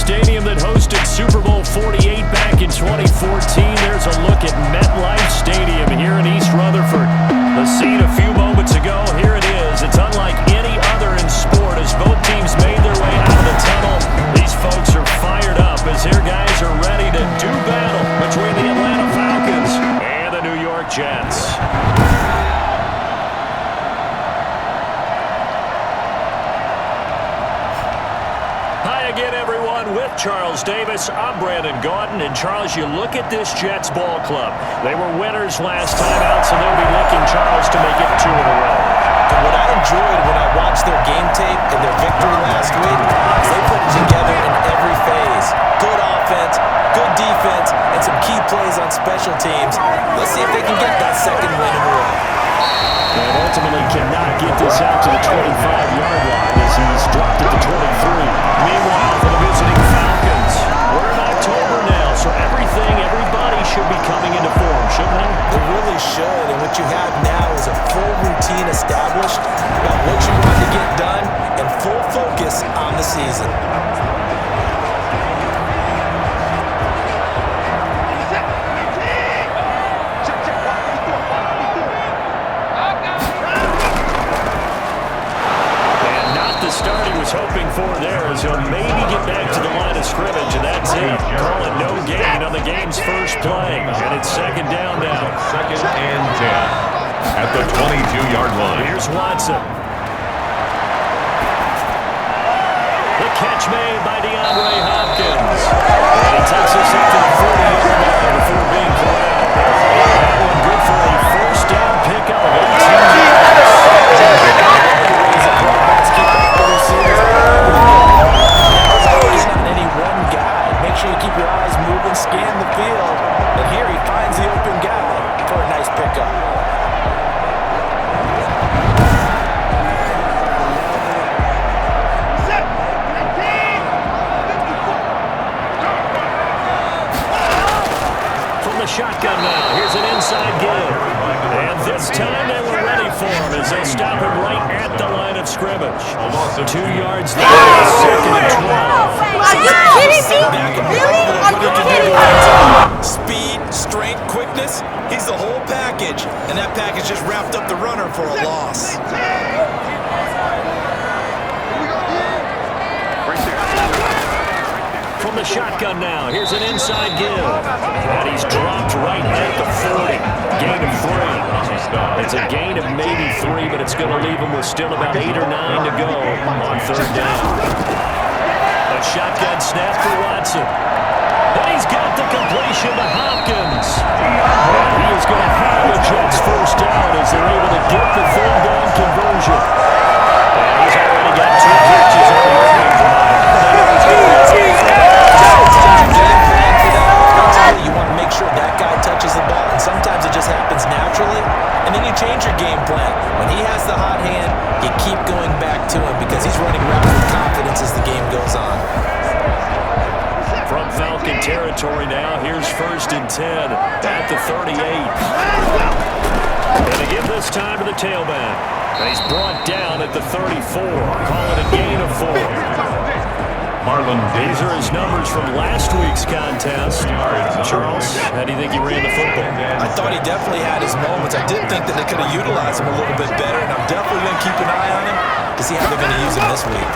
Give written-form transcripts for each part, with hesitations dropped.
stadium that hosted Super Bowl 48 back in 2014. There's a look at MetLife Stadium here in East Rutherford. The scene a few moments ago, here it is. It's unlike any other in sport as both teams made their way out of the tunnel. These folks are fired up as their guys are ready to do battle between the Atlanta Falcons and the New York Jets. Again, everyone, with Charles Davis, I'm Brandon Gaudin, and Charles, you look at this Jets ball club. They were winners last time out, so they'll be looking, Charles, to make it 2 in a row. And what I enjoyed when I watched their game tape and their victory last week is they put it together in every phase. Good offense, good defense, and some key plays on special teams. Let's see if they can get that second win in a row. And ultimately cannot get this out to the 25-yard line as he's dropped at the 23. Meanwhile, for the visiting Falcons, we're in October now, so everybody should be coming into form, shouldn't they? They really should, and what you have now is a full routine established about what you want to get done and full focus on the season. Hoping for there as he'll maybe get back to the line of scrimmage, and that's it. Call it no gain on the game's first play, and it's second down now. Second and 10 at the 22-yard line. Here's Watson. The catch made by DeAndre Hopkins. And he takes us up to the 40-yard line before being corralled. That one good for a first down pickup of 18 yards. Make sure you keep your eyes moving, scan the field, and here he finds the open guy for a nice pickup. From the shotgun now, here's an inside give. And this time they were ready for him as they stop him right at the line of scrimmage. 2 yards there, second and 12. Are you kidding me? Really? Are you kidding me? Speed, strength, quickness, he's the whole package. And that package just wrapped up the runner for a loss. From the shotgun now, here's an inside give. And he's dropped right at the 40. Gain of 3. It's a gain of maybe 3, but it's going to leave him with still about 8 or 9 to go on third down. A shotgun snap for Watson. And he's got the completion to Hopkins. And he is going to have the Jets first down as they're able to get the third down conversion. And he's already got 2 catches on the game tonight. You want to make sure that guy touches the ball, and sometimes it just happens naturally, and then you change your game plan. When he has the hot hand, you keep going back to him because he's running routes with confidence as the game goes on. From Falcon territory now, here's first and 10 at the 38. And to give this time to the tailback. And he's brought down at the 34. Call it a gain of 4. These are his numbers from last week's contest. Charles, how do you think he ran the football? I thought he definitely had his moments. I did think that they could have utilized him a little bit better, and I'm definitely going to keep an eye on him to see how they're going to use him this week.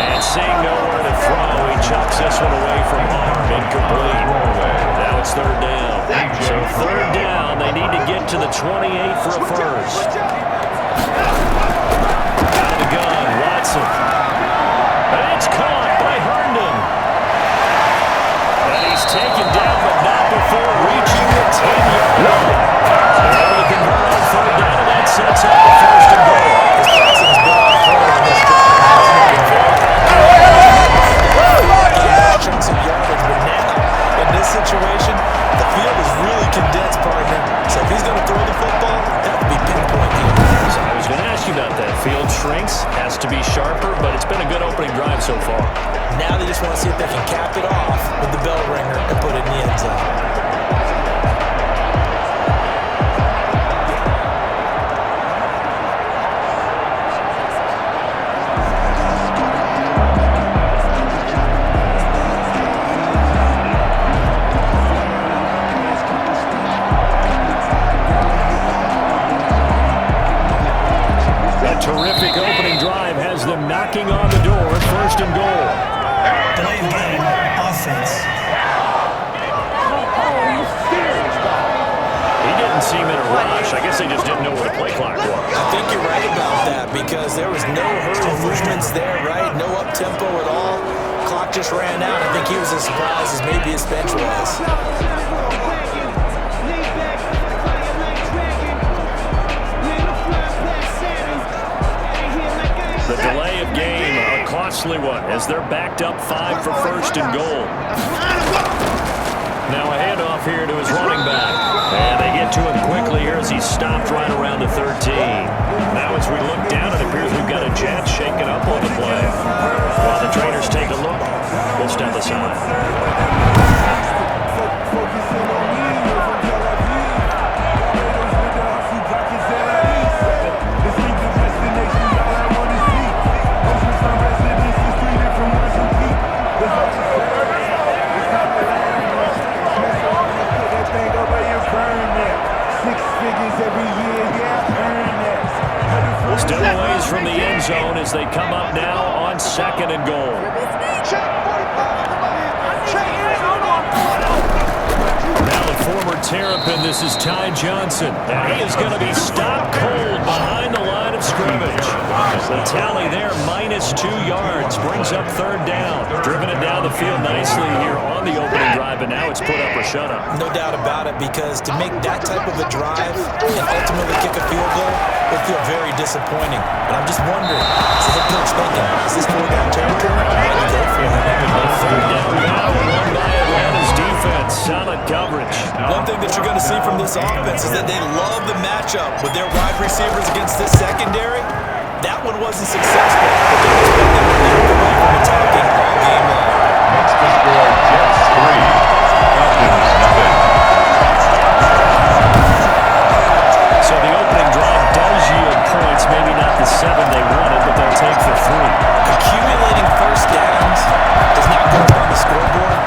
And seeing nowhere to throw, he chucks this one away from arm. Incomplete. Now it's third down. So third down, they need to get to the 28 for a first. Gun, Watson. And it's caught by Herndon. And he's taken down, but not before reaching the 10-yard line. They're able to convert on third down, and that sets up the first and goal. His passing's been on point on this drive. Chunks of yardage, but now, in this situation, the field is really condensed, partner. So if he's going to throw the football, that would be pinpoint here. So I was going to ask you about that. Field shrinks, has to be sharper, but it's been a good opening drive so far. Now they just want to see if they can cap it off with the bell ringer and put it in the end zone. terrific opening drive has them knocking on the door, first and goal. Delay of game, offense. He didn't seem in a rush. I guess they just didn't know where the play clock was. I think you're right about that because there was no hurry movements there, right? No up-tempo at all. Clock just ran out. I think he was as surprised as maybe his bench was. The delay of game, a costly one, as they're backed up 5 for first and goal. Now a handoff here to his running back. And they get to him quickly here as he's stopped right around the 13. Now as we look down, it appears we've got a jet shaking up on the play. While the trainers take a look, we'll step aside. Still a ways from the end zone as they come up now on second and goal. Now the former Terrapin, this is Ty Johnson. And he is going to be stopped cold behind the line of scrimmage. The tally there, -2 yards, brings up third down. Driven it down the field nicely here on the opening drive, and now it's put up or shut up. No doubt about it, because to make that type of a drive and ultimately kick a field goal would feel very disappointing. And I'm just wondering, is the head coach thinking, is this 4-down territory? Go for it. Third down now, won by Atlanta's defense. Solid coverage. One thing that you're going to see from this offense is that they love the matchup with their wide receivers against this secondary. That one wasn't successful, but they expect them to lead the way from attacking all game long. Next to score, Jets 3, Falcons 0. So the opening drive does yield points, maybe not the 7 they wanted, but they'll take the 3. Accumulating first downs does not go up on the scoreboard,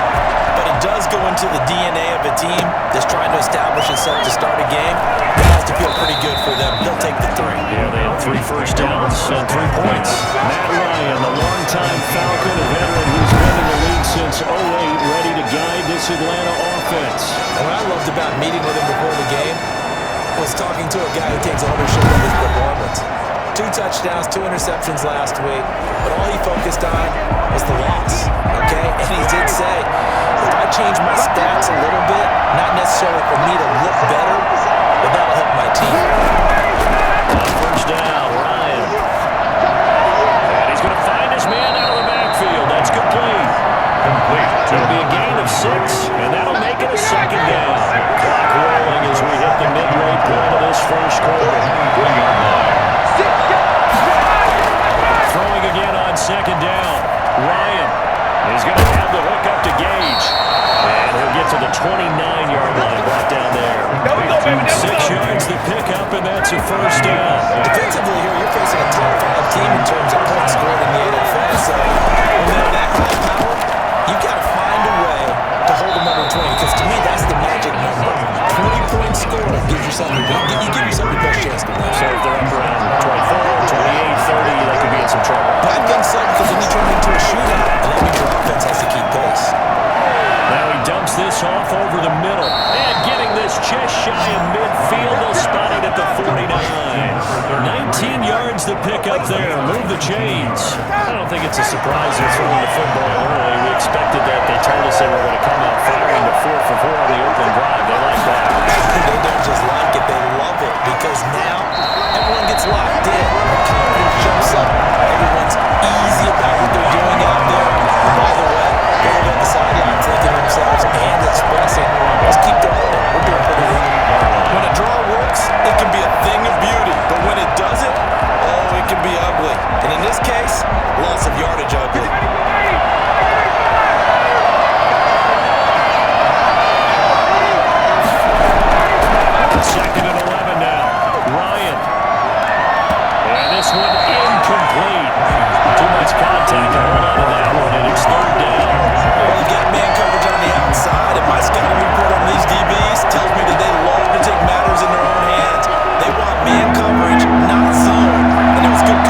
but it does go into the DNA of a team that's trying to establish itself to start a game. It has to feel pretty good for them. They'll take the 3. Yeah, they had 3 first downs and 3 points. Matt Ryan, the longtime Falcon, a veteran who's been in the league since '08, ready to guide this Atlanta offense. And what I loved about meeting with him before the game was talking to a guy who takes ownership of his performance. 2 touchdowns, 2 interceptions last week, but all he focused on was the loss, okay? And he did say, if I change my stats a little bit, not necessarily for me to look better, but that'll help my team. First down, Ryan. And he's going to find his man out of the backfield. That's complete. It'll be a gain of 6, and that'll make it a second down. Clock rolling as we hit the midway point of this first quarter. Throwing again on second down. Ryan is going to have the hook up to Gage. And he'll get to the 29-yard line, brought down there. 6 yards the pickup, and that's a first down. Defensively here, you're facing a top 5 team in terms of points scored in the NFL. So when they're that high power, you got to find a way to hold them under 20, because to me, that's the magic number. 20 points scored gives you something. You give yourself the best chance to win. So if they're up around 24, 28, 30, they could be in some trouble. I think so, because then you turn it into a shootout, and that means your offense has to keep pace. Now he dumps this off over the middle. And getting this just shy of midfield, they'll spot it at the 49. 19 yards to pick up there. Move the chains. I don't think it's a surprise they're throwing the football early. We expected that. They told us they were going to come out firing to 4 for 4 on the opening drive. They like that. They don't just like it, they love it, because now everyone gets locked in. Confidence jumps up. Everyone's easy about what they're doing out there. And by the way, they're on the sideline thinking to themselves and expressing, let's keep going. We're doing pretty well. When a draw works, it can be a thing of beauty. But when it doesn't, oh, it can be ugly. And in this case, loss of yardage ugly. Second and 11 now. Ryan. And this one incomplete. Too much contact to hold on to that one, and it's third down. Well, you got man coverage on the outside, and my scouting report on these DBs tells me that they love to take matters in their own hands. They want man coverage, not zone. And it was good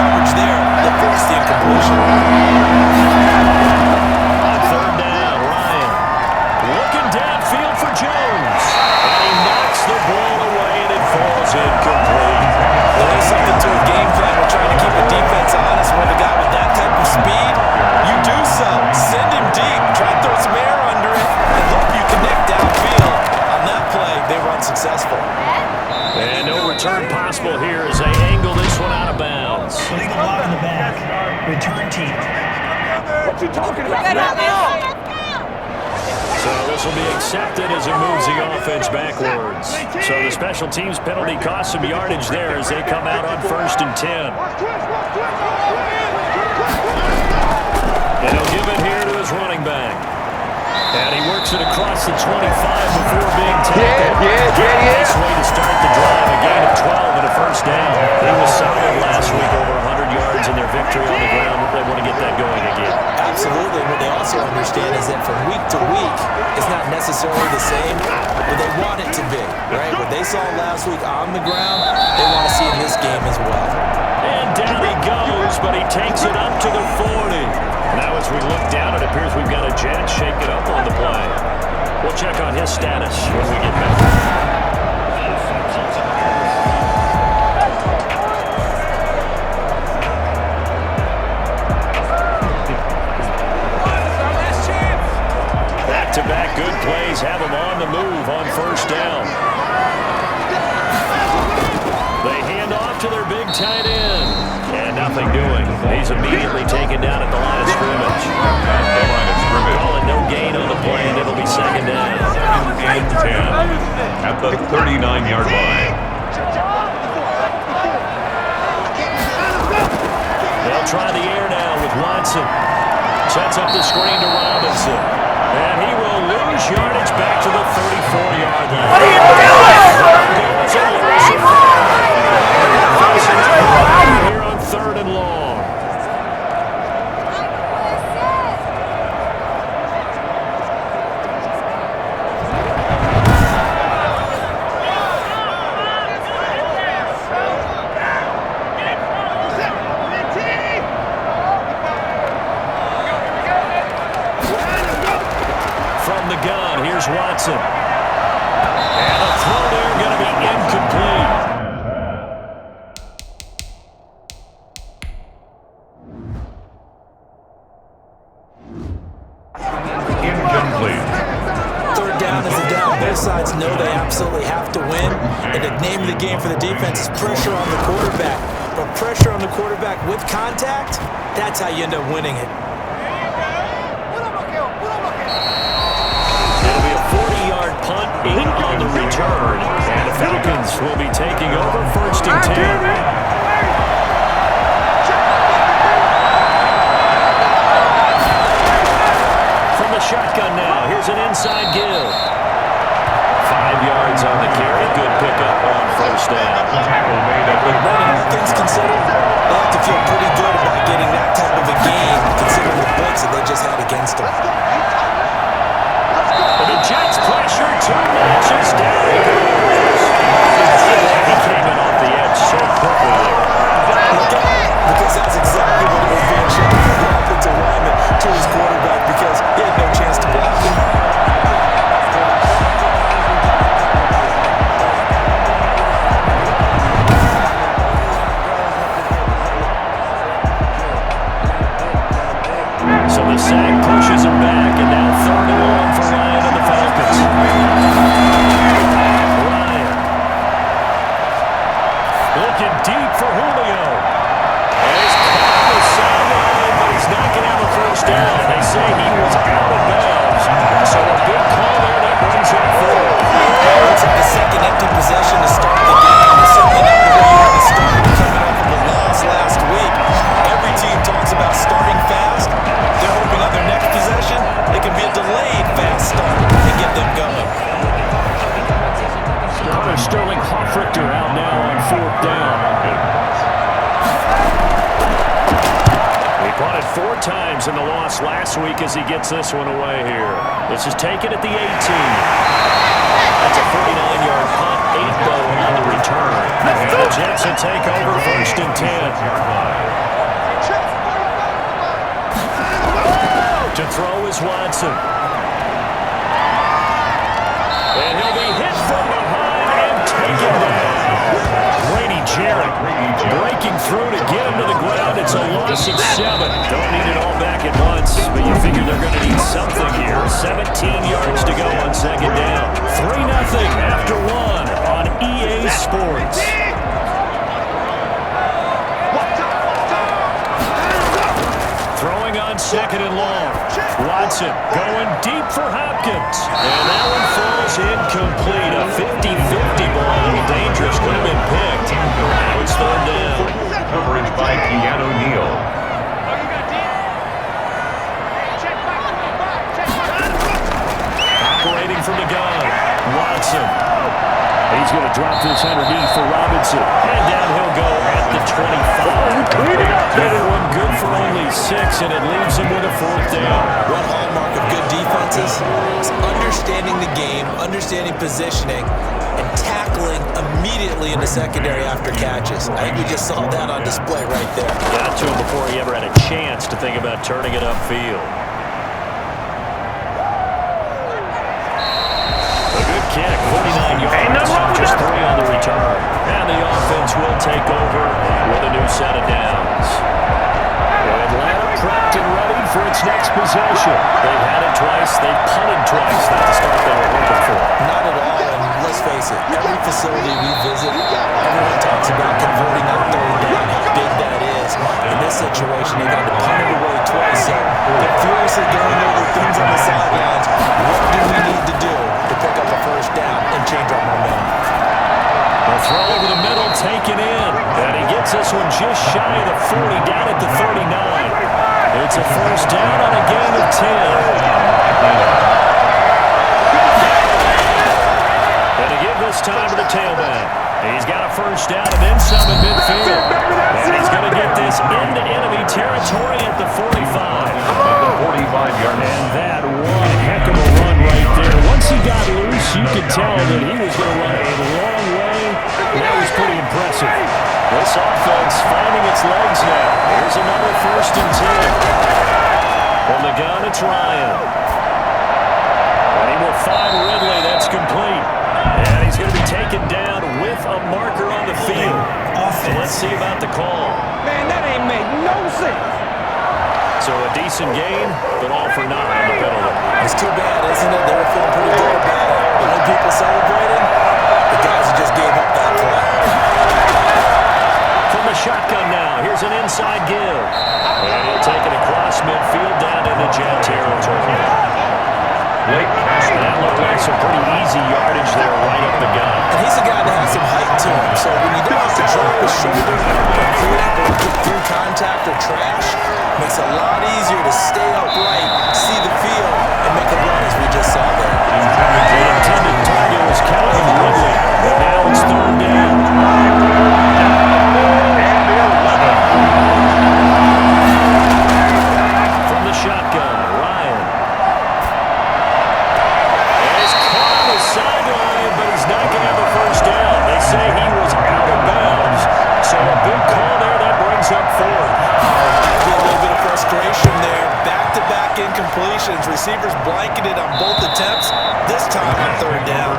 successful here as they angle this one out of bounds. Illegal block in the back. Return team. What you talking about? So this will be accepted as it moves the offense backwards. So the special teams penalty cost some yardage there as they come out on 1st and 10. And he'll give it here to his running back. And he works it across the 25 before being tackled. Nice way to start the drive. A gain of 12 and a first down. He was solid last week, over 100 yards in their victory on the ground. They want to get that going again. Absolutely. What they also understand is that from week to week, it's not necessarily the same, but they want it to be, right? What they saw last week on the ground, they want to see in this game as well. And down he goes, but he takes it up to the 40. Now as we look down, it appears we've got a jet shaking up on the play. We'll check on his status when we get back. Back-to-back good plays have him on the move on 1st down. They hand off to their big tight end. And nothing doing. He's immediately taken down at the line of scrimmage. Calling no gain on the play, and it'll be 2nd down. And 10 at the 39-yard line. They'll try the air now with Watson. Sets up the screen to Robinson. And he will lose yardage back to the 34-yard line. What are you doing? Here on 3rd and long. From the gun, here's Watson. And a throw there going to be incomplete. Incomplete. 3rd down is a down. Both sides know they absolutely have to win. And the name of the game for the defense is pressure on the quarterback. But pressure on the quarterback with contact, that's how you end up winning it. It'll be a 40-yard punt, 8 on the return. And the Falcons will be taking over 1st and 10. Shotgun now. Here's an inside give. 5 yards on the carry. Good pickup on 1st down. Tackle made at the Things considered, they have to feel pretty good about getting that type of a game, considering the blitz that they just had against them. And the Jets pressure 2 matches down. He came in off the edge so quickly there. Because that's exactly what it was being shown from the offensive lineman to his quarterback, because he had no chance to block him. So the sack pushes him back, and now 3rd and long for Ryan and the Falcons. Ryan looking deep for Julio. And he's caught on the sideline, but he's not going to have a 1st down. They say he was out of bounds. So a big call there that brings him forward. It's like the 2nd empty possession to start the game. It's certainly not the way you want to start it, coming off of a loss last week. Every team talks about starting fast. They're hoping on their next possession, it can be a delayed fast start and get them going. Connor Sterling Hoffrichter out now on 4th down. He punted 4 times in the loss last week as he gets this one away here. This is taken at the 18. That's a 49-yard punt, 8 though on the return. And the Jets will take over 1st and 10. To throw is Watson. And he'll be hit from behind and taken down. Grady Jarrett breaking through to get him to the ground. It's a loss of 7. Don't need it all back at once, but you figure they're going to need something here. 17 yards to go on 2nd down. 3-0 after 1 on EA Sports. second and long. Watson going deep for Hopkins. And that one falls incomplete. A 50-50 ball. A little dangerous. Could have been picked. Now it's third down. Coverage by Keanu Neal. Operating from the gun. Watson. He's going to drop this underneath for Robinson. And down he'll go at the 25. That one good for only 6, and it leaves him with a fourth down. One hallmark of good defenses is understanding the game, understanding positioning, and tackling immediately in the secondary after catches. I think we just saw that on display right there. Got to him before he ever had a chance to think about turning it upfield. Kick, 49 yards, just 3 on the return. And the offense will take over with a new set of downs. Atlanta prepped and ready for its next possession. They've had it twice, they've punted twice. Not the start they were hoping for. Not at all, and let's face it, every facility we visit, everyone talks about converting on third down, how big that is. In this situation, they got to punt it away twice, so they're furiously going over things on the sidelines. What do we need to do to pick up a first down and change our momentum? A throw over the middle, taken in. And he gets this one just shy of the 40, down at the 39. It's a first down on a gain of 10. And to give this time to the tailback. He's got a first down and then some in midfield. And he's going to get this into enemy territory at the 45. At the 45-yard line. And that one heck of a run right there. Once he got loose, you could tell that he was going to run a long way. That was pretty impressive. This offense finding its legs now. Here's another first and 10. From the gun, it's Ryan. And he will find Ridley. That's complete. And he's going to be taken down with a marker on the field. So let's see about the call. Man, that ain't make no sense. So a decent gain, but all for naught on the penalty. It's too bad, isn't it? They were feeling pretty good about it. The only people celebrating, the guys who just gave up that play. From the shotgun now, here's an inside give. And he'll take it across midfield down into jet territory. That looked like some pretty easy yardage there right up the gut. And he's a guy that has some height to him, so when you don't have to drop his shoulder or clamp or get through contact or trash, makes it a lot easier to stay upright, see the field, and make a run as we just saw there. The intended target was Calvin Ridley, and now it's third down. From the shotgun, Ryan. And he's caught on the sideline, but he's not going to have a first down. They say he was out of bounds, so a big call there that brings up fourth. A little bit of frustration there. Back-to-back incompletions. Receivers blanketed on both attempts. This time on third down.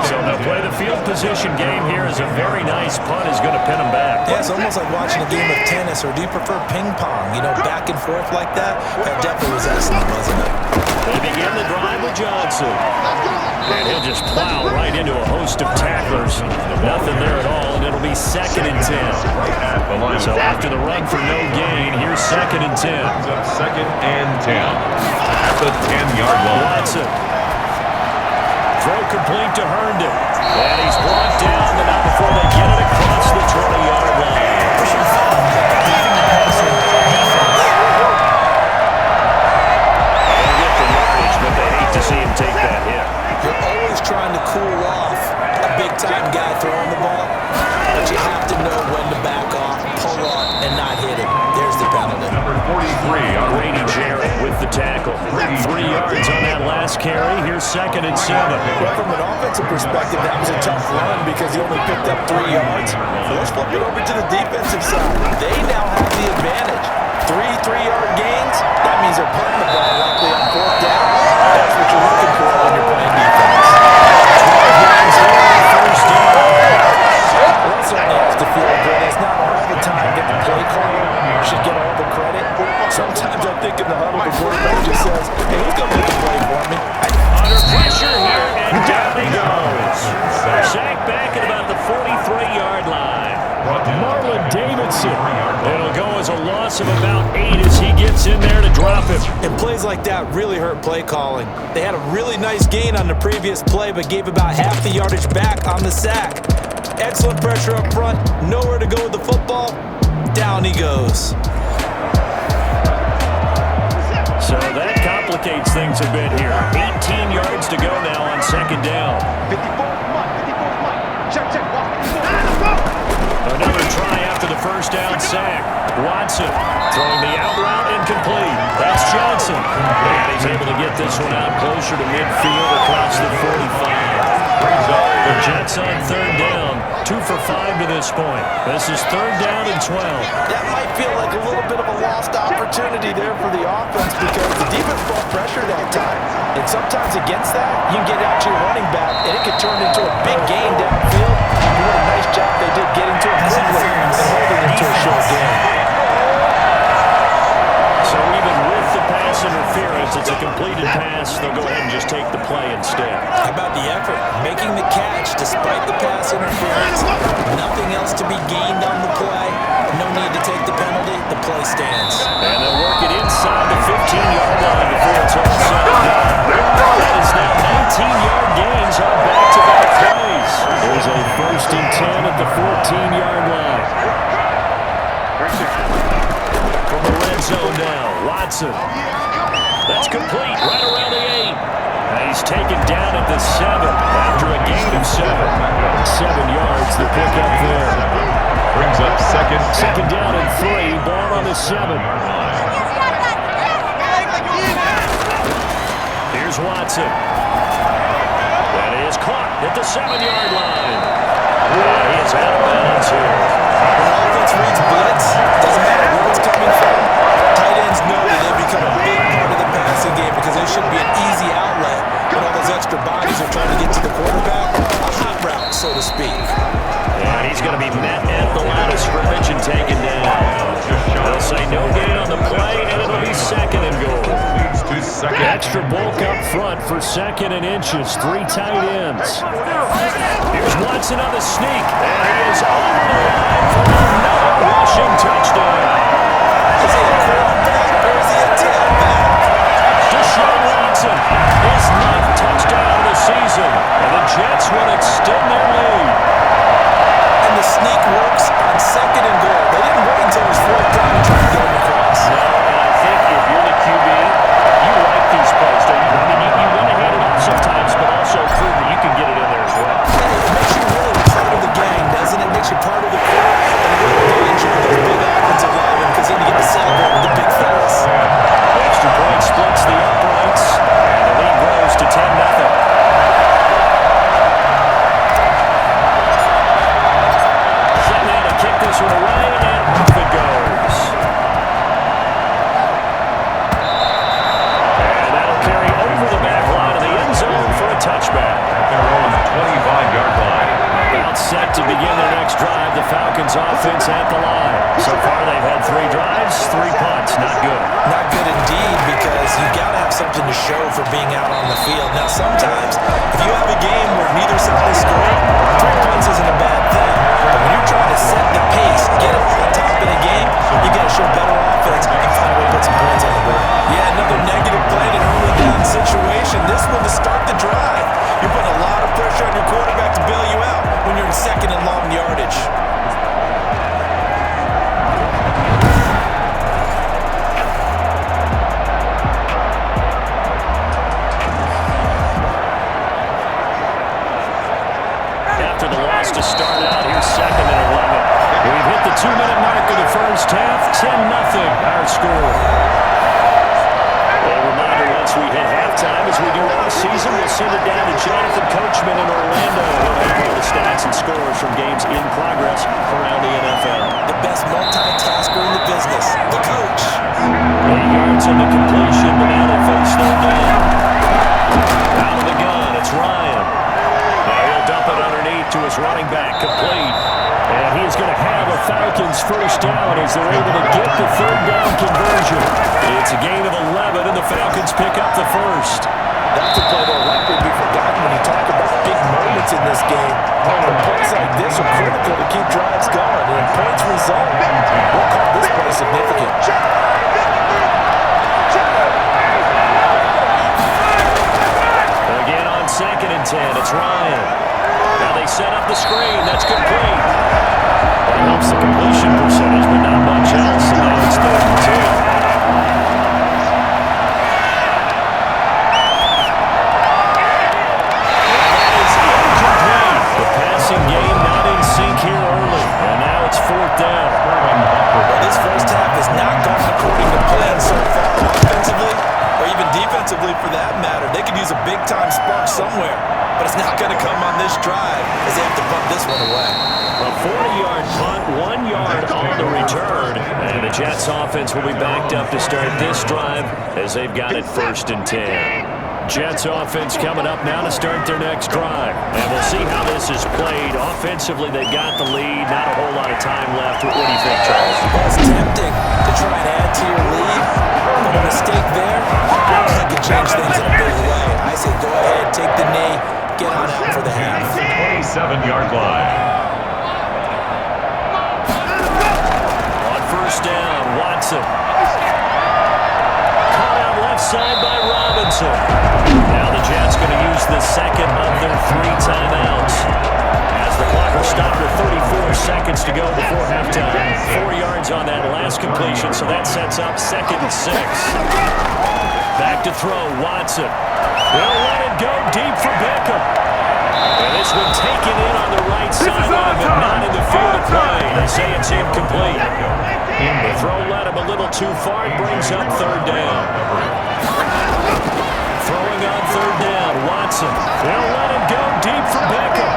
So they'll play the field position game here as a very nice punt is going to pin them back. Yeah, it's almost like watching a game of tennis, or do you prefer ping pong? You know, back and forth like that? That definitely was excellent, wasn't it? They begin the drive with Johnson. And he'll just plow right into a host of tacklers. Nothing there at all, and it'll be 2nd and 10. So after the run for no gain, here's 2nd and 10. 2nd and 10. At the 10-yard line. Watson. Throw complete to Herndon. And he's brought down, but not before they get it across the 20-yard line. They'll get the yardage, but they hate to see him take that hit. You're always trying to cool off a big-time guy throwing the ball, but you have to know when to back off, pull up, and not hit him. There's the penalty. Number 43 on Grady Jarrett with the tackle. 3 yards on that last carry. Here's 2nd and 7. Well, from an offensive perspective, that was a tough run because he only picked up 3 yards. So let's flip it over to the defensive side. They now have the advantage. 3 3-yard gains, that means they're punting the ball likely on 4th down. That's what you're looking for when you're playing defense. 12 yards on the first down. Well, that certainly has to feel good. It's not all the time that the play caller should get all the credit. Sometimes I think in the huddle, the quarterback just says, hey, who's going to make the play for me? Under pressure here, and down he goes. Sacked back at about the 43-yard line. Brought to you Marlon Davidson. It'll go as a loss of about 8 as he gets in there to drop him. And plays like that really hurt play calling. They had a really nice gain on the previous play, but gave about half the yardage back on the sack. Excellent pressure up front. Nowhere to go with the football. Down he goes. So that complicates things a bit here. 18 yards to go now on second down. Another try after the first down sack. Watson throwing the out route incomplete. That's Johnson. And he's able to get this one out closer to midfield across the 45. The Jets on third down. 2 for 5 to this point. This is third down and 12. That might feel like a little bit of a lost opportunity there for the offense because the defense brought pressure that time. And sometimes against that, you can get out to your running back, and it can turn into a big gain downfield. And what a nice job they did getting to him quickly and holding him to a short gain. So even with the pass interference, it's a completed pass. They'll go ahead and just take the play instead. How about the effort? Making the catch despite the pass interference. Nothing else to be gained on the play. No need to take the penalty. The play stands. And they'll work it inside the 15-yard line before it's all said and done. That is now 19-yard gains on back-to-back plays. There's a 1st and 10 at the 14-yard line. From the red zone now, Watson. That's complete right around the 8. And he's taken down at the 7 after a gain of 7. 7 yards, the pick up there. Brings up second down and 3, ball on the 7. Here's Watson. That is caught at the 7-yard line. And he is out of bounds here. When offense reads blitz, doesn't matter where it's coming from. Tight ends know that they become a big part of the passing game because they should be an easy outlet when all those extra bodies are trying to get to the quarterback. A hot route, so to speak. And he's going to be met at the line of scrimmage and taken down. They'll say no gain on the play, and it'll be 2nd and goal. Extra bulk up front for 2nd and inches. 3 tight ends. Here's Watson on the sneak, and he is over the line for another rushing touchdown. Is he a quarterback or is he a tailback? Deshaun Watson, his 9th touchdown of the season, and the Jets will extend their lead. And the sneak works on 2nd and goal. They didn't wait until it was 4th down to try to get him across. No, and I think if you're the QB, you like these plays, don't you? I mean, you want to hand it off sometimes, but also prove that you can get it in there as well. It makes you really part of the gang, doesn't it? Makes you part of the crew. And it really danger with those big offensive linemen because then you get to celebrate with the big fellas. Extra point splits the uprights, and the lead grows to 10-0. Kick this one away, and off it goes. And that'll carry over the back line of the end zone for a touchback. Their own 25-yard line. About set to begin their next drive, the Falcons offense at the line. So far they've had 3 drives, 3 punts. Not good. Not good indeed because you got to have something to show for being out on the field. Now sometimes if you have a game where neither side is scoring, 3 punts isn't a bad thing. But when you're trying to set the pace, get up on top in a game, you got to show better offense and find a way to put some points on the board. Yeah, another negative play in an early down situation. This one to start the drive. You're putting a lot of pressure on your quarterback to bail you out when you're in 2nd and long yardage. After the loss to start out, here's 2nd and 11. We've hit the 2-minute mark of the first half. 10-0 our score. A reminder, once we hit halftime, as we do all season, we'll send it down to Jonathan Coachman in Orlando. He'll have all the stats and scores from games in progress around the NFL. The best multitasker in the business, the coach. 8 yards on the completion, but now they face 3rd down. Out of the gun, it's Ryan. Now he'll dump it underneath to his running back, complete. And he is going to have a Falcons first down as they're able to get the 3rd down conversion. It's a gain of 11, and the Falcons pick up the first. That's a play that'll likely be forgotten when you talk about big moments points in this game. And plays like this are critical to keep drives going. And points result, we'll call this play significant. Again on 2nd and 10, it's Ryan. Now they set up the screen. That's complete. That helps the completion percentage, but not much else. And now it's 3rd and 2. Game not in sync here early, and now it's 4th down. Well, this first half has not gone according to plan so far, offensively or even defensively for that matter. They could use a big-time spark somewhere, but it's not going to come on this drive as they have to punt this one away. A 40-yard punt, 1 yard on the return, and the Jets offense will be backed up to start this drive as they've got it 1st and 10. Jets offense coming up now to start their next drive. And we'll see how this is played. Offensively, they've got the lead. Not a whole lot of time left. What do you think, Charles? Well, it's tempting to try and add to your lead, but a mistake there, it can change things in a big way. I say go ahead, take the knee, get on out for the half. 27-yard line. On 1st down, Watson. Caught out left side by Robinson. Now the Jets going to use the second of their 3 timeouts. As the clock will stop with 34 seconds to go before halftime. 4 yards on that last completion, so that sets up 2nd and 6. Back to throw, Watson. They'll let it go deep for Beckham. And this one taken in on the right sideline, but not in the field of play. They say it's incomplete. The throw led him a little too far. It brings up 3rd down. Throwing on 3rd down, Watson. They'll let him go deep for Beckham.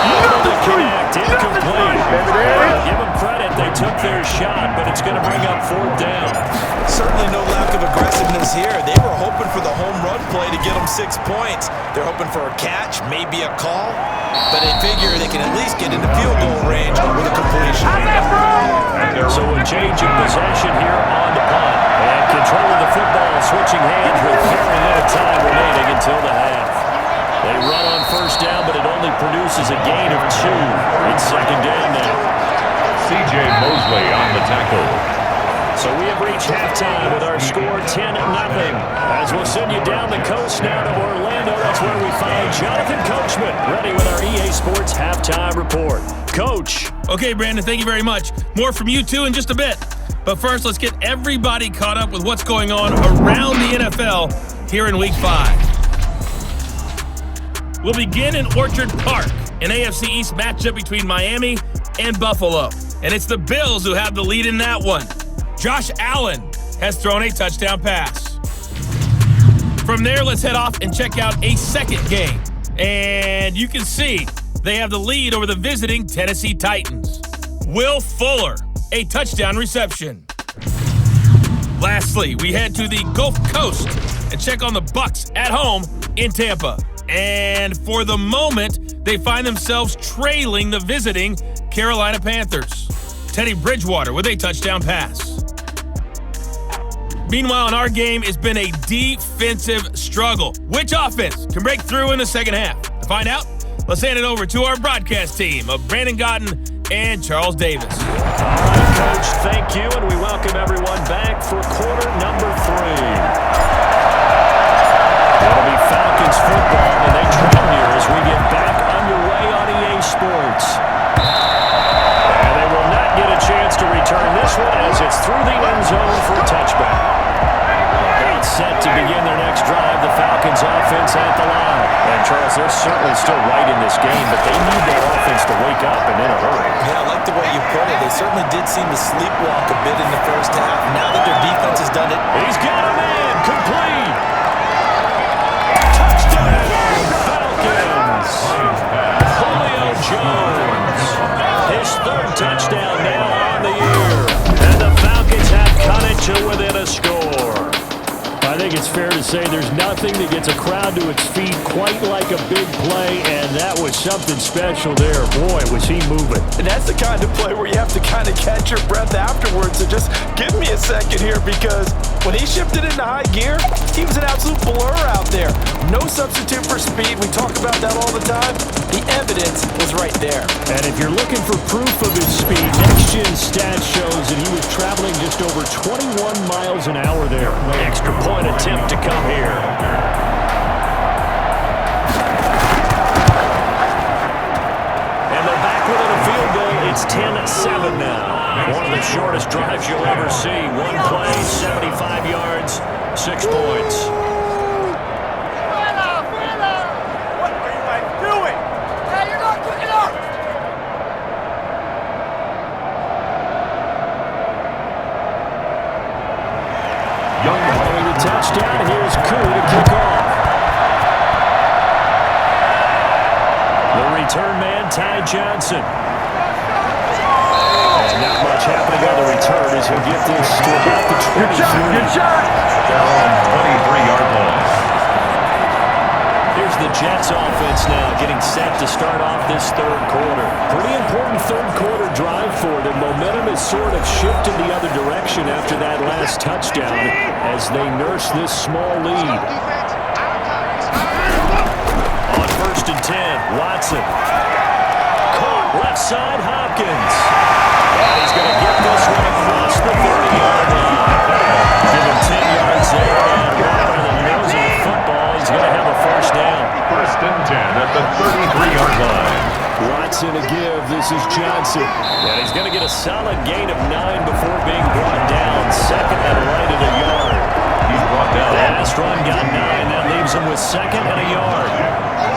Able to connect, incomplete. Give them credit, they took their shot, but it's going to bring up 4th down. Certainly no lack of aggressiveness here. They were hoping for the home run play to get them 6 points. They're hoping for a catch, maybe a call, but they figure they can at least get into field goal range with a completion. So a change in possession here on the punt. And control of the football, switching hands with very little time remaining until the half. They run on 1st down, but it only produces a gain of 2. It's 2nd down now. C.J. Mosley on the tackle. So we have reached halftime with our score 10-0. As we'll send you down the coast now to Orlando, that's where we find Jonathan Coachman, ready with our EA Sports Halftime Report. Coach. Okay, Brandon, thank you very much. More from you two in just a bit. But first, let's get everybody caught up with what's going on around the NFL here in Week 5. We'll begin in Orchard Park, an AFC East matchup between Miami and Buffalo. And it's the Bills who have the lead in that one. Josh Allen has thrown a touchdown pass. From there, let's head off and check out a second game. And you can see they have the lead over the visiting Tennessee Titans. Will Fuller, a touchdown reception. Lastly, we head to the Gulf Coast and check on the Bucs at home in Tampa. And for the moment, they find themselves trailing the visiting Carolina Panthers. Teddy Bridgewater with a touchdown pass. Meanwhile, in our game, it's been a defensive struggle. Which offense can break through in the second half? To find out, let's hand it over to our broadcast team of Brandon Gotten and Charles Davis. All right, Coach, thank you, and we welcome everyone back for quarter number 3. It'll be Falcons football, and they trail here as we get back underway on EA Sports. And they will not get a chance to return this one as it's through the end zone for a touchback. Set to begin their next drive, the Falcons offense at the line. And Charles, they're certainly still right in this game, but they need their offense to wake up and in a hurry. Yeah, I like the way you put it. They certainly did seem to sleepwalk a bit in the first half. Now that their defense has done it. He's got a man, complete. Touchdown, Falcons. Julio Jones. His 3rd touchdown now on the year. And the Falcons have cut it to within a score. I think it's fair to say there's nothing that gets a crowd to its feet quite like a big play, and that was something special there. Boy, was he moving. And that's the kind of play where you have to kind of catch your breath afterwards. So just give me a second here, because when he shifted into high gear, he was an absolute blur out there. No substitute for speed. We talk about that all the time. The evidence was right there. And if you're looking for proof of his speed, Next Gen Stats shows that he was traveling just over 21 miles an hour there. Extra point attempt to come here. And they're back within a field goal. It's 10-7 now. One of the shortest drives you'll ever see. One play, 75 yards, 6 points. Touchdown, here's Koo to kick off. The return man, Ty Johnson. And not much happening on the return as he'll get this to about the 23. Good shot. They're on 23-yard line. Here's the Jets offense now getting set to start off this third quarter. Pretty important third quarter drive for them. Momentum has sort of shifted the other direction after that last touchdown as they nurse this small lead. On 1st and 10, Watson. Caught left side, Hopkins. And he's going to get this one across the 30-yard line. Give him 10 yards there, and right by the nose of the football, he's going to have a first down. 1st and 10 at the 33-yard line. Watson to give. This is Johnson. And he's going to get a solid gain of 9 before being brought down. Second and right at a yard. He's brought down. Last run got 9. That leaves him with second and a yard.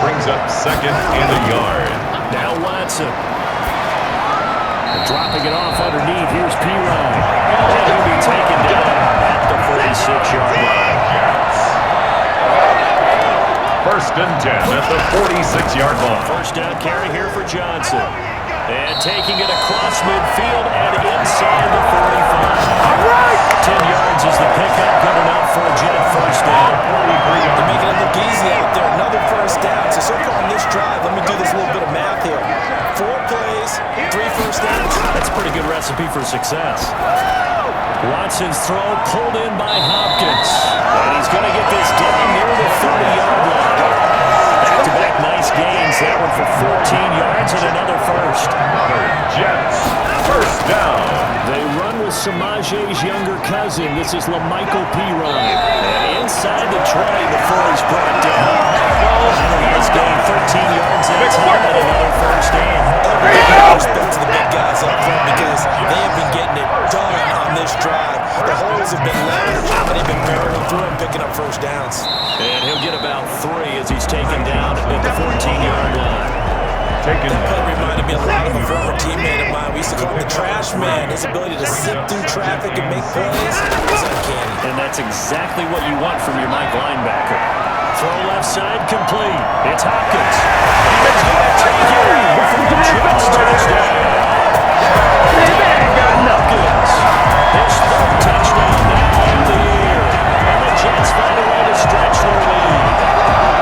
Brings up second and a yard. Now Watson. Dropping it off underneath. Here's Pirine. And he'll be taken down at the 46-yard line. 1st and 10 at the 46-yard line. First down carry here for Johnson. And taking it across midfield and inside the 45. 10 yards is the pickup, good enough for a Jet first down. They're making it look easy out there. Another first down. So far on this drive, let me do this little bit of math here. 4 plays, 3 first downs. That's a pretty good recipe for success. Watson's throw pulled in by Hopkins. And he's going to get this down near the 30-yard line. Back-to-back nice gains. That one for 14 yards and another first. Jets, first down. They run with Samaje's younger cousin. This is LaMichael Pirine. And inside the 20 before he's brought down. Nice gain, 13 yards and 10 and another first down. Respect to the big guys up front because they have been getting it done on this drive. The holes have been leveraged, and they've been barreling through and picking up first downs. And he'll get about 3 as he's taken down at the 14-yard line. That play reminded me a lot of a former teammate of mine. We used to call him the trash man. His ability to zip through traffic and make plays is uncanny. And that's exactly what you want from your Mike linebacker. Throw left side complete. It's Hopkins. He's going to take it. Jets touchdown. Hopkins. His third touchdown now in the air. And the Jets find a way to stretch their lead.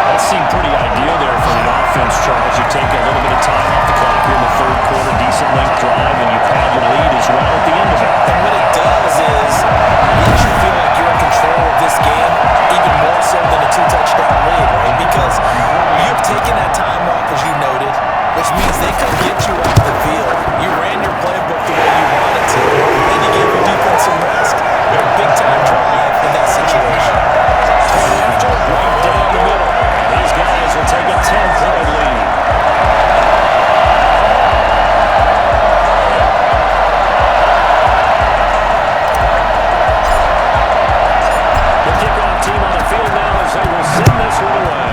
That seemed pretty ideal there for the offense, Charles. You take a little bit of time off the clock here in the third quarter, decent length drive, and you pad your lead as well at the end of it. And what it does is it makes you feel like you're in control of this game, even more so than a 2-touchdown lead, right? Because you've taken that time off, as you noted, which means they could get you off the field. You ran your playbook the way you wanted to, and you gave your defense some rest. A big-time drive in that situation. Right down the middle. These guys will take a 10-point lead. The kickoff team on the field now as they will send this one away.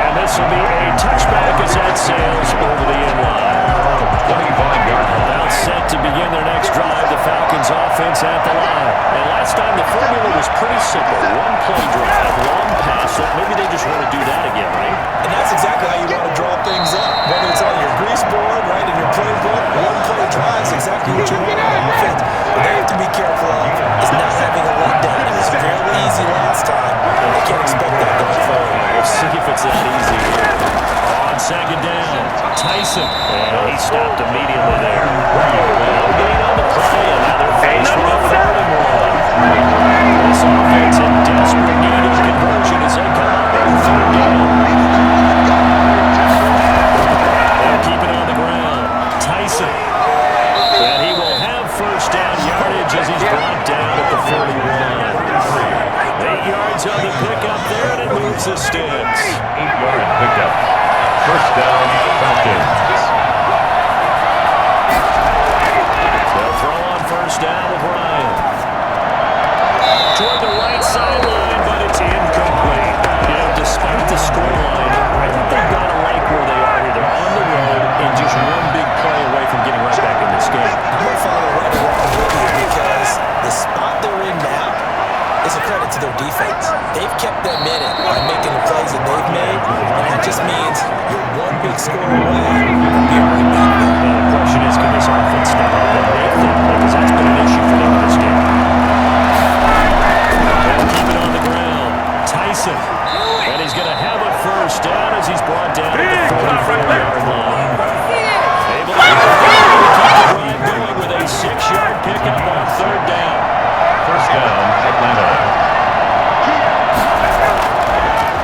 And this will be a touchback as that sails over the end line. 25-yard line. Now set to begin their next drive, the Falcons offense at the line. And last time the formula was pretty simple. One play drive, long pass. Maybe they just want to do that again, right? And that's exactly how you want to draw things up. Whether it's on your grease board, right, in your playbook, one play drive is exactly what you want on offense. But they have to be careful of can't expect that going forward. We'll see if it's that easy here. On second down, Tyson. Well, he stopped immediately there. Well, gain on the play, and now they're faced with a third and one. This offense in desperate need of conversion as they come up on third down. They'll keep it on the ground. Tyson. And he will have first down yardage as he's brought down at the 41. 8 yards on the pickup there, and it moves the sticks. 8-yard pickup. First down, Falcons. They'll throw on first down with Ryan. Toward the right sideline, but it's incomplete. You know, despite the scoreline, I think they've got to like where they are here. They're on the road and just one big play away from getting right back in this game. I'm going to follow right along with you because the spot they're in now is a credit to their defense. They've kept them in it by making the plays that they've made, and that just means you're one big score away from being right back there. Well, the question is, can this offense step up and make that play? Because that's been an issue for them in this game. They'll keep it on the ground. Tyson. And he's going to have a first down as he's brought down at the 44-yard line. Able to keep the drive going with a 6-yard pickup on third down. First down, Atlanta.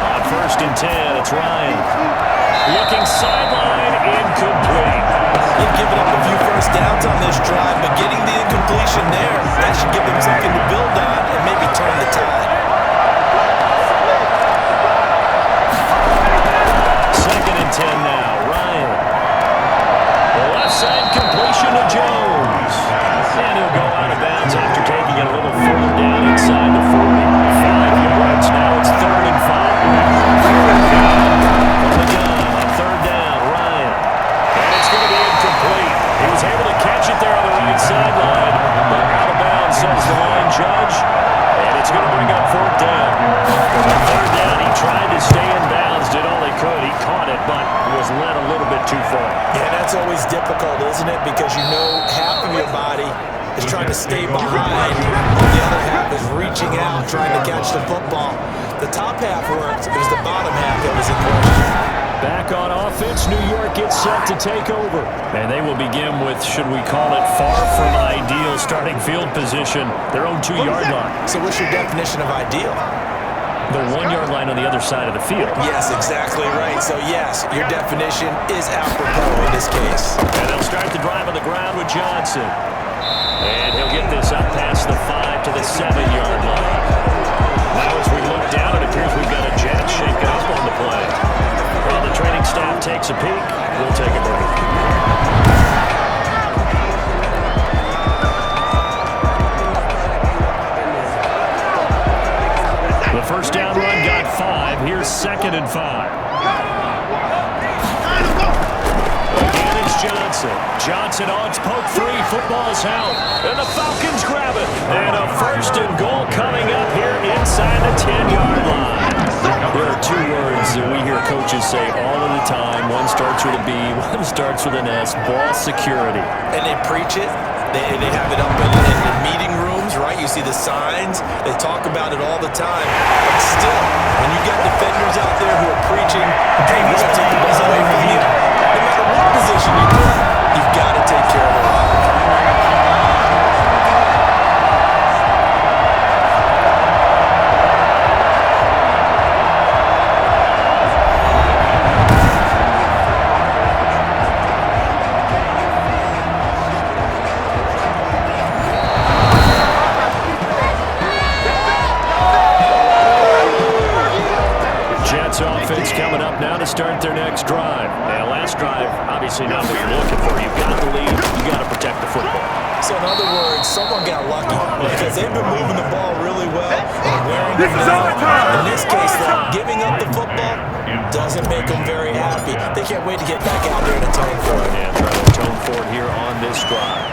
On first and 10, it's Ryan. Looking sideline, incomplete. They've given up a few first downs on this drive, but getting the incompletion there, that should give them something to build on and maybe turn the tide. Second and 10 now, Ryan. The left side completion to Jones. And he'll go out of bounds after taking it a little further down inside the 40. 5 yards, now it's third and 5. On the gun, on third down, Ryan. And it's going to be incomplete. He was able to catch it there on the right sideline, but out of bounds, says the line judge. And it's going to bring up fourth down. On third down, he tried to stay in bounds, did all he could. He caught it, but was led a little bit too far. Yeah, that's always difficult, isn't it? Because you know half of your body is trying to stay behind, while the other half is reaching out, trying to catch the football. The top half worked. It was the bottom half that was in question. Back on offense, New York gets set to take over. And they will begin with, should we call it, far from ideal starting field position, their own 2-yard line. So what's your definition of ideal? The 1-yard line on the other side of the field. Yes, exactly right. So yes, your definition is apropos in this case. And they'll start the drive on the ground with Johnson. And he'll get this up past the 5 to the 7-yard line. Now as we look down, it appears we've got a jet shaken up on the play. While the training staff takes a peek, we'll take a break. The first down run got 5. Here's second and 5. Again, it's Johnson. Johnson on poke 3. Football's out. And the Falcons grab it. And a first and goal coming up here inside the 10-yard line. There are 2 words that we hear coaches say all of the time. One starts with a B, one starts with an S. Ball security. And they preach it. They have it up in the meeting rooms, right? You see the signs. They talk about it all the time. But still, when you got defenders out there who are preaching, hey, we're going to take the ball away from you. No matter what position you play, you've got to take care of the rock. Offense coming up now to start their next drive. Now, last drive, obviously not what you're looking for. You've got the lead. You got to protect the football. So in other words, someone got lucky because they've been moving the ball really well and wearing them down. In this case, though, giving up the football doesn't make them very happy. They can't wait to get back out there and atone for it. Yeah, try to atone for it here on this drive.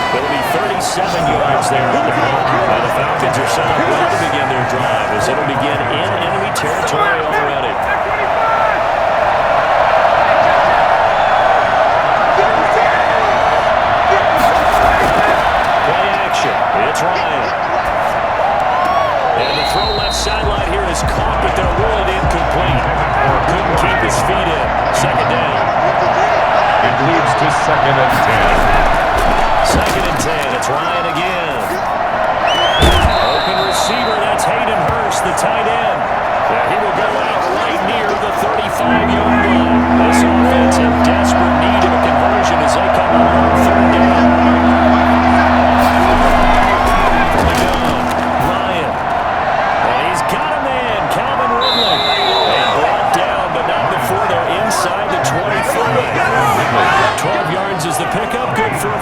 It'll be 37 yards there on the ball. And the Falcons are set up well to begin their drive as it'll begin in enemy territory already. Play action. It's Ryan.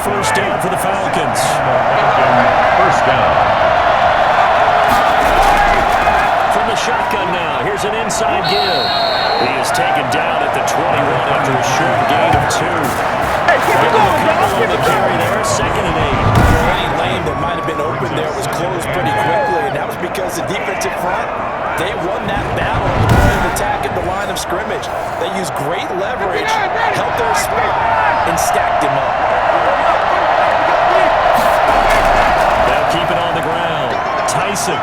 first down for the Falcons. First down. From the shotgun now, here's an inside give. He is taken down at the 21 after a short gain of 2. Hey, keep it going, Couple dog. on the carry there, 2nd and 8. Any lane that might have been open there was closed pretty quickly, and that was because the defensive front, they won that battle on the point of attack at the line of scrimmage. They used great leverage, held their spot, and stacked him up. They'll keep it on the ground. Tyson.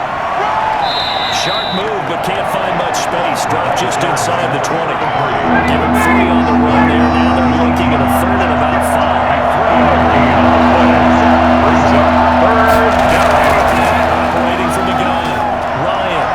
Sharp move, but can't find much space. Drop just inside the 20. Give him 3 on the run there. Now they're looking at a 3rd and about 5. Operating from the gun. Ryan.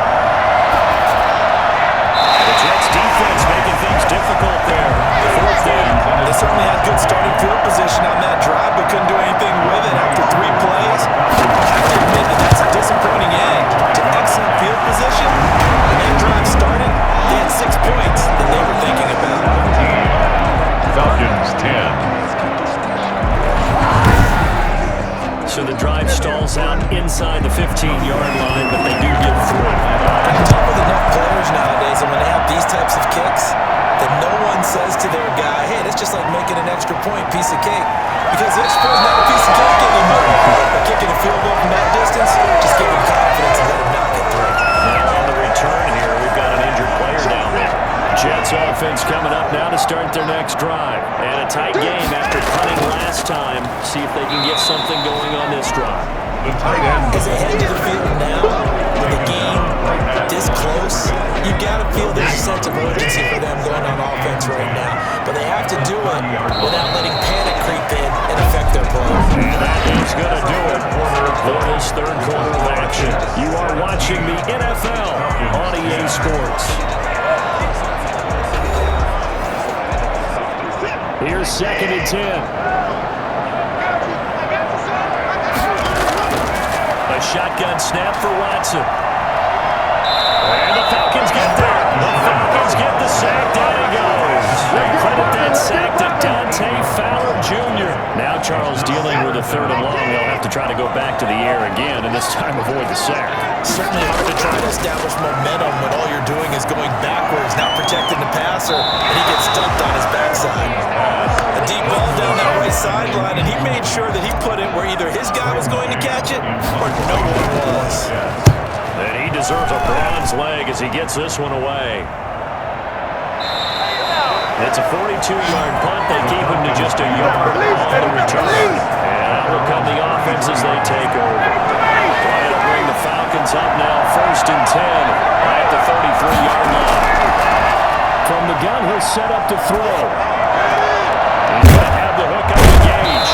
The Jets defense making things difficult there. 4th down. They certainly had good starting field position on that drive, but couldn't do anything with it after 3 plays. I have to admit that that's a disappointing end to excellent field position. When that drive started, they had 6 points that they were thinking about. Falcons 10. So the drive stalls out inside the 15-yard line, but they do get 3. On top with enough players nowadays, and when they have these types of kicks, that no one says to their guy, hey, that's just like making an extra point piece of cake. Because the extra point is not a piece of cake anymore. By kicking a field goal from that distance, just give him confidence and let him knock it through. Now on the return here, we've got an injured player down there. Jets offense coming up now to start their next drive. And a tight game after punting last time. See if they can get something going on this drive. The tight end. As they head to the field now, with the game this close, you've got to feel there's a sense of urgency for them going on offense right now. But they have to do it without letting panic creep in and affect their play. And that is going to do it for this 3rd quarter of action. You are watching the NFL on EA Sports. Here's 2nd and 10. A shotgun snap for Watson. And the Falcons get there. The Falcons get the sack. Down he goes. They credit that sack to Dante Fowler Jr. Now Charles dealing with a 3rd and long. They'll have to try to go back to the air again, and this time avoid the sack. Certainly hard to try to establish momentum when all you're doing is going backwards, not protecting the passer, and he gets stumped on his backside. A deep ball down that right sideline, and he made sure that he put it where either his guy was going to catch it or no one was. And he deserves a bronze leg as he gets this one away. It's a 42-yard punt. They keep him to just a yard on the return. And out will come the offense as they take over. Trying to bring the Falcons up now, 1st and 10 at the 33-yard line. From the gun, he'll set up to throw. He's going to have the hook up the gauge.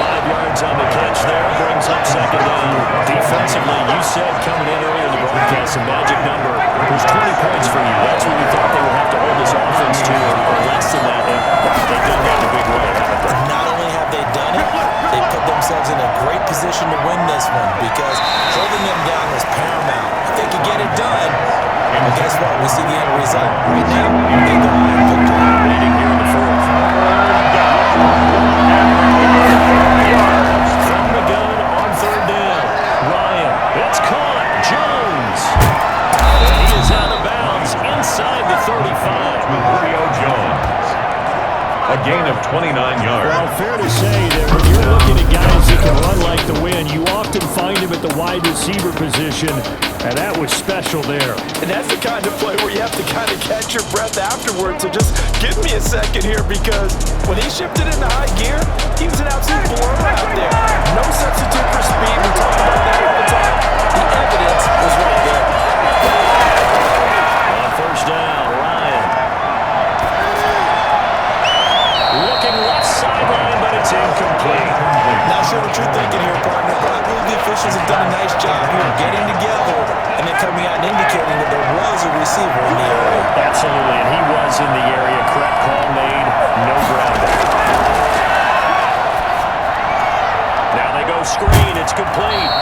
5 yards on the catch there, brings up 2nd down. Defensively, you said coming in earlier in the broadcast, the magic number was 20 points for you. That's what you thought they would have to hold this offense to, or less than that. They've done that in a big way, haven't they? Not only have they done it, they put themselves in a great position to win this one because holding them down was paramount. If they could get it done, well, guess what? We see the end result. Right now, they go on victory. Leading here in the 4th. From the gun on 3rd down. Ryan, it's caught. Jones. And he is out of bounds inside the 35. Julio Jones. A gain of 29 yards. Well, fair to say that when you're looking at guys that can run like the wind, you often find him at the wide receiver position, and that was special there. And that's the kind of play where you have to kind of catch your breath afterwards. So just give me a second here because when he shifted into high gear, he was an absolute blur out there. No substitute for speed. We talk about that all the time. The evidence was right there. On 1st down, Ryan. Looking left sideline, but it's incomplete. Not sure what you're thinking here, partner, but I believe the officials have done a nice job here getting together and then coming out and indicating that there was a receiver in the area. Absolutely, and he was in the area. Correct call made, no grounding. Now they go screen, it's complete.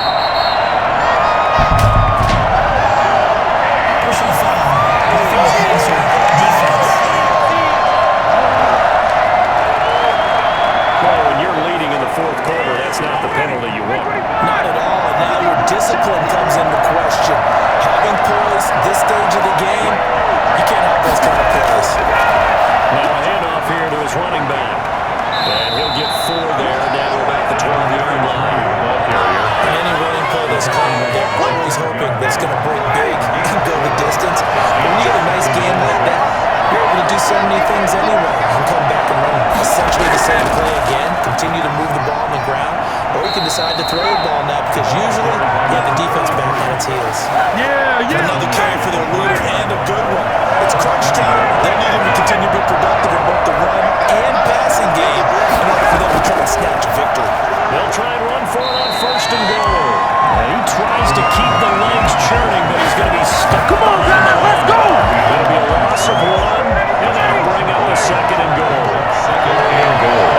its heels. Yeah. Another carry for their leader and a good one. It's crunch time. They need him to continue to be productive in both the run and passing game in order for them to try and snatch a victory. They'll try and run for it on 1st and goal. And he tries to keep the legs churning, but he's going to be stuck. Come on, guys, let's go! It'll be a loss of 1, and that'll bring up the 2nd and goal. 2nd and goal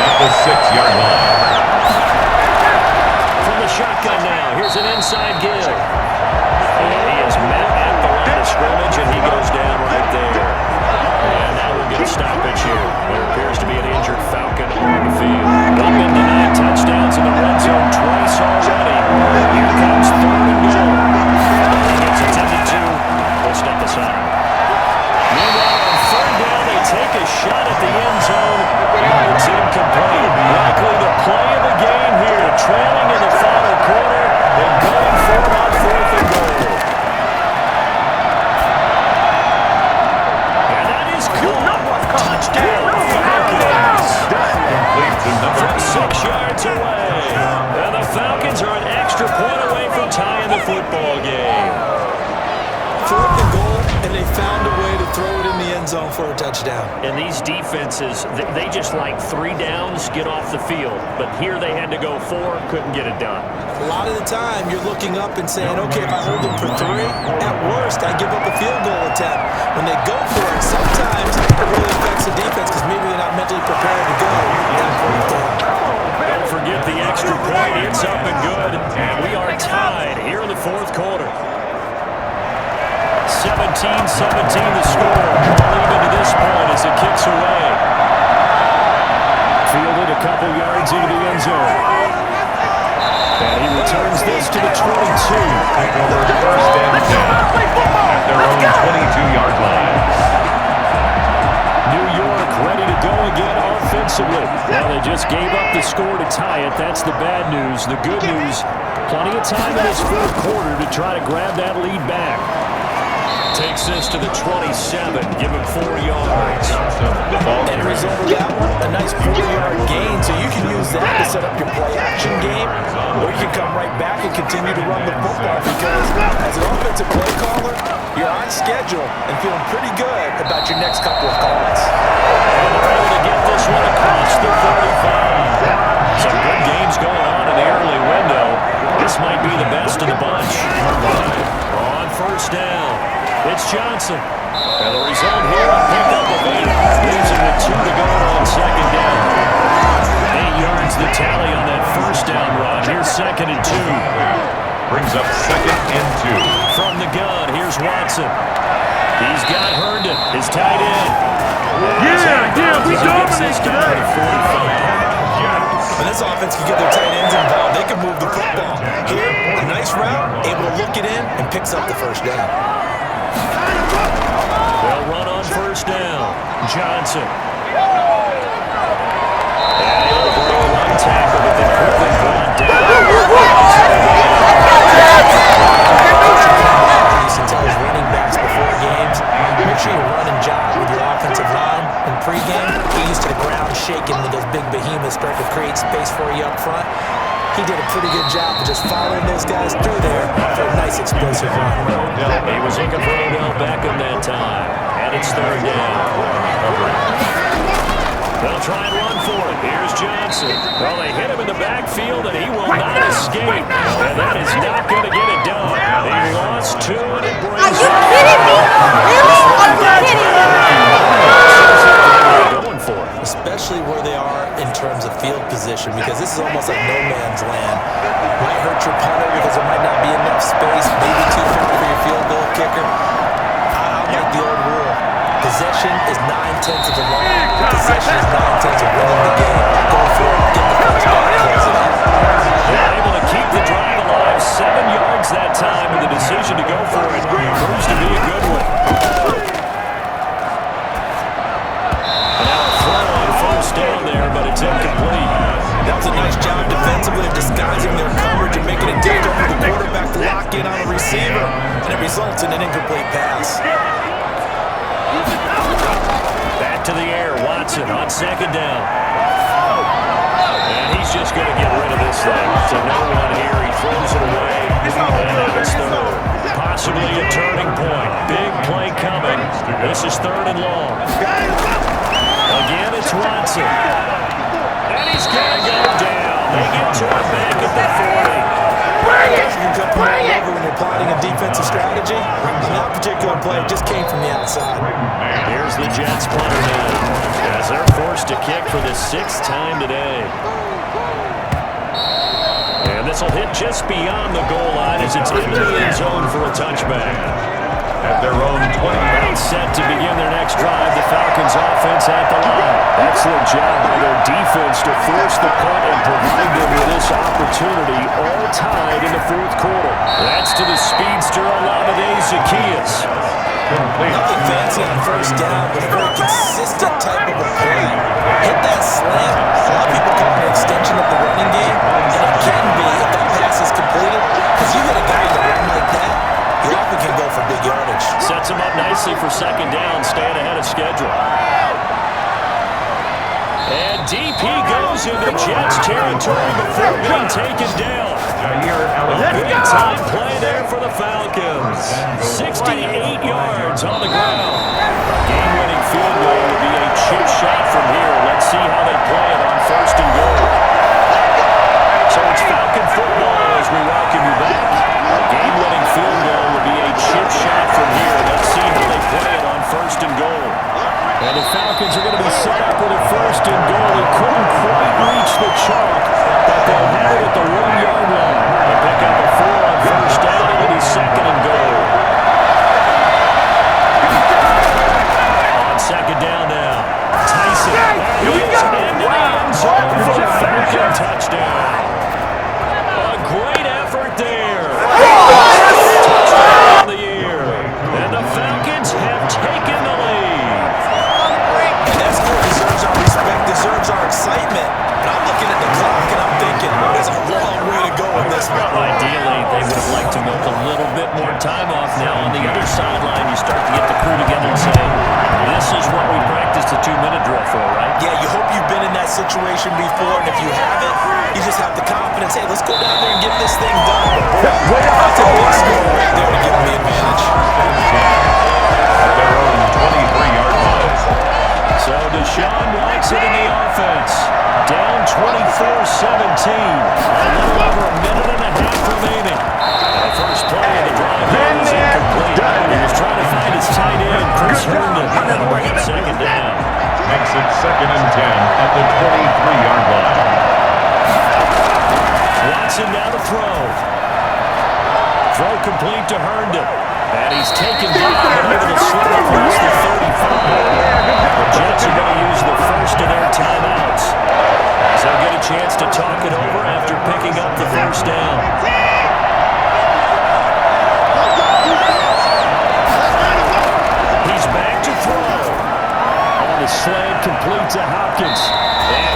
at the 6-yard line. From the shotgun now, here's an inside give. And he is met at the line of scrimmage, and he goes down right there. And now we'll get a stoppage here. There appears to be an injured Falcon on the field. Up into 9 touchdowns in the red zone twice already. Here comes 3rd and goal. It's intended to. We'll step aside. Meanwhile, on 3rd down, they take a shot at the end zone. It's incomplete. Likely the play of the game here. Trailing in the final quarter and going for it on 4th and goal. And that is caught. Touchdown, Falcons. From 6 yards away. And the Falcons are an extra point away from tying the football game. 4th and goal, and they found a way to throw it in the end zone for a touchdown. And these defenses, they just like 3 downs, get off the field. But here they had to go 4, couldn't get it done. A lot of the time, you're looking up and saying, okay, if I hold them for 3, at worst, I give up a field goal attempt. When they go for it, sometimes it really affects the defense because maybe they're not mentally prepared to go that 4th down. Don't forget the extra point. It's up and good. And we are tied here in the 4th quarter. 17-17 the score. Even to this point as it kicks away. Fielded a couple yards into the end zone. And he returns this to the 22. Take over 1st and 10 at their own 22-yard line. New York ready to go again offensively. Well, they just gave up the score to tie it. That's the bad news. The good news, plenty of time in this 4th quarter to try to grab that lead back. Takes this to the 27, give him 4 yards. End result of that one, a nice 4-yard gain, so you can use that to set up your play-action game, or you can come right back and continue to run the football because as an offensive play caller, you're on schedule and feeling pretty good about your next couple of calls. And they're able to get this one across the 45. Some good games going on in the early window. This might be the best of the bunch. On 1st down. It's Johnson. And the result here, a pickup of 8. Leaves him with 2 to go on 2nd down. 8 yards the tally on that 1st down run. Here's 2nd and 2. Brings up 2nd and 2. From the gun, here's Watson. He's got Herndon, his tight end. Yeah, we dominate today. When this offense can get their tight ends involved, they can move the football. Here, a nice route, able to look it in, and picks up the 1st down. They'll run on 1st down. Johnson. And he'll break 1 tackle, but then quickly brought down. To tell his running backs before games, make sure you run and jog with your offensive line in pregame. Get used to the ground shaking when those big behemoths start to create space for you up front. He did a pretty good job of just following those guys through there for a nice explosive run. He was looking for Odell Beckham that time. And it's 3rd down. They'll try and run for it. Here's Johnson. Well, they hit him in the backfield, and he will not escape. And that is not going to get it done. He lost 2, and it brings... Are you kidding me? Really? Are you kidding me? Going for it. Especially where they are in terms of field position, because this is almost like no man's land. Might hurt your punter because there might not be enough space, maybe too far for your field goal kicker. I like the old rule. Possession is 9/10 of the law. Possession is 9/10 of winning the game. Go for it, get the first down, close it out. They're able to keep the drive alive. 7 yards that time, and the decision to go for it proves to be a good one. And now a throw on 1st down there, but it's incomplete. That was a nice job defensively of disguising their coverage and making it difficult for the quarterback to lock in on the receiver, and it results in an incomplete pass. Back to the air, Watson on 2nd down. And he's just going to get rid of this thing. To no one here. He throws it away. And now it's third. Possibly a turning point. Big play coming. This is third and long. Again, it's Watson. And he's going to go down. They get to it back at the 40. You can come over when you're plotting a defensive strategy. And that particular play just came from the outside. Here's the Jets punter now, as they're forced to kick for the 6th time today. And this will hit just beyond the goal line as it's into the end zone for a touchback. At their own 20. Now set to begin their next drive, the Falcons offense at the line. Excellent job by their defense to force the punt and provide them with this opportunity, all tied in the 4th quarter. That's to the speedster Olamide Zaccheaus. Nothing fancy on first down, but a very consistent type of a play. Hit that slant. A lot of people call it an extension of the running game, and it can be if that pass is completed. Because you get a guy to run like that, you often can go for big yardage. Sets him up nicely for 2nd down, staying ahead of schedule. And deep he goes into Jets territory before being taken down. A big-time play there for the Falcons. 68 yards on the ground. A game-winning field goal would be a chip shot from here. Let's see how they play it on 1st and goal. So it's Falcon football as we welcome you back. A game-winning field goal would be a chip shot from here. Let's see how they play it on 1st and goal. And the Falcons are going to be set up with a 1st and goal. He couldn't quite reach the chalk, but they'll have it at the 1-yard line. They pick up a 4 on 1st down. It'll be 2nd and goal. On 2nd down now, Tyson. He is into the end zone for a Falcon touchdown. A great effort there. Touchdown of the year. And the Falcons have taken the lead. Deserves our respect, deserves our excitement. And I'm looking at the clock and I'm thinking, there's a long way to go in this one. Ideally, they would have liked to milk a little bit more time off. Now on the other sideline, you start to get the crew together and say, this is what we practiced a 2-minute drill for, right? Yeah, you hope you've been in that situation before, and if you haven't, you just have the confidence, hey, let's go down there and get this thing done. That's a big score right there to give them the advantage. At their own 23-yard line. So Deshaun wants it in the offense. Down 24-17. A little over a minute and a half remaining. The first play of the drive is incomplete. He was trying to find his tight end, Chris Herndon. That'll bring up 2nd down. Makes it 2nd and 10 at the 23-yard line. Watson now to throw. Throw complete to Herndon. And he's taken down and able to slip across the 35. The Jets are going to use the first of their timeouts as they'll get a chance to talk it over after picking up the 1st down. He's back to throw. On the slant, complete to Hopkins.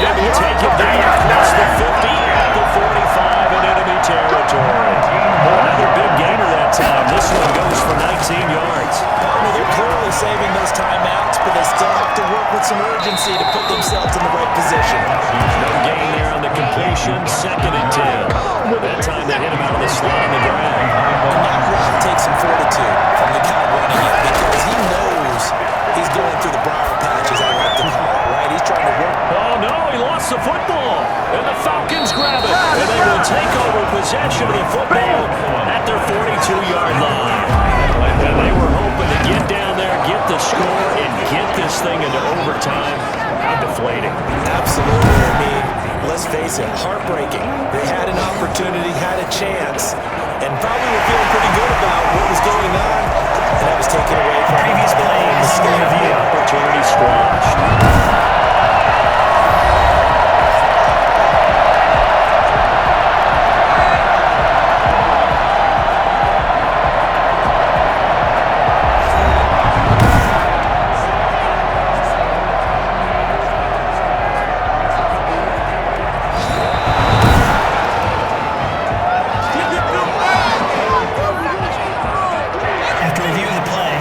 And he will take it down across the 50 at the 45 in enemy territory. Another big gainer that time. This one goes for 19 yards. They're clearly saving those timeouts, but they still have to work with some urgency to put themselves in the right position. No gain there on the completion. 2nd and 10. That time they hit him out of the slot on the ground. And that run takes some fortitude from the guy running it because he knows he's going through the briar patch, as I like to call it, right? He's trying to work. Oh, no, he lost the football. And the Falcons grab it. And they will take over possession of the football at their 42-yard line. And they were hoping to get down there, get the score, and get this thing into overtime. How deflating. Absolutely. I mean, let's face it, heartbreaking. They had an opportunity, had a chance, and probably were feeling pretty good about what was going on, and that was taken away from Previous plays in review. Opportunity squashed. After reviewing the play,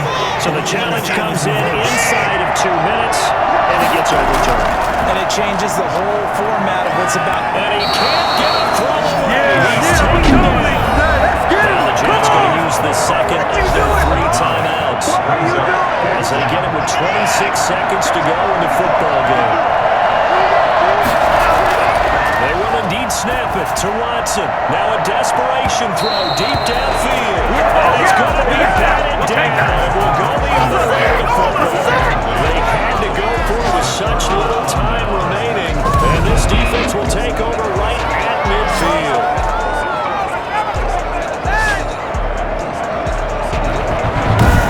So the challenge which comes in inside of 2 minutes, and it gets overturned. And it changes the whole format of what's about. And he can't get a throw away. He's Yeah, we taken down. dominate today. Let's get Now the it. Jets Come going on. to use the second of their 3 timeouts. As they get it with 26 seconds to go in the football game. They will indeed snap it to Watson. Now a desperation throw deep downfield. And it's going to be batted down. It will go the other way of the football. They had to go for it with such little time remaining. And this defense will take over right at midfield.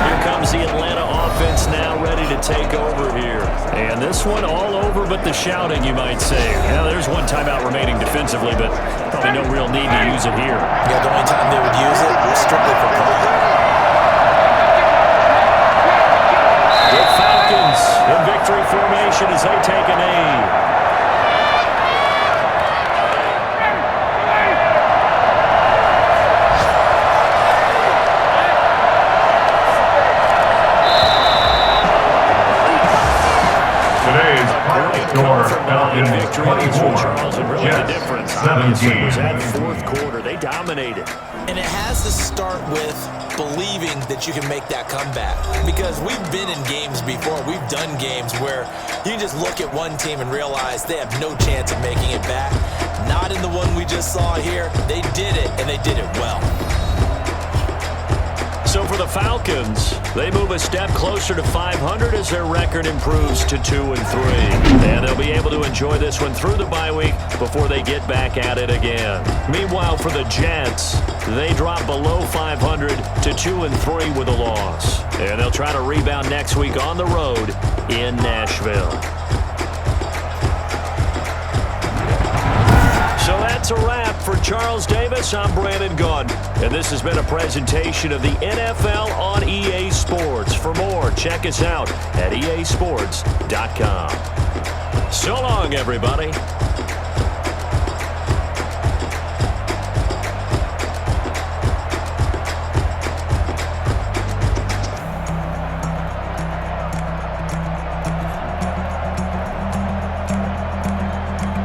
Here comes the Atlanta offense now ready to take over here. And this one all over but the shouting, you might say. Now, there's one timeout remaining defensively, but probably no real need to use it here. Yeah, the only time they would use it was strictly for pride. The Falcons in victory formation as they take a knee. Today's score, Falcons Victory 24, Charles, and really the difference obviously was that 17. fourth quarter. They dominated. And it has to start with believing that you can make that comeback. Because we've been in games before. We've done games where you can just look at one team and realize they have no chance of making it back. Not in the one we just saw here. They did it, and they did it well. So for the Falcons, they move a step closer to 500 as their record improves to 2-3. And they'll be able to enjoy this one through the bye week before they get back at it again. Meanwhile, for the Jets, they drop below 500 to 2-3 with a loss. And they'll try to rebound next week on the road in Nashville. So that's a wrap for Charles Davis. I'm Brandon Gunn, and this has been a presentation of the NFL on EA Sports. For more, check us out at easports.com. So long, everybody.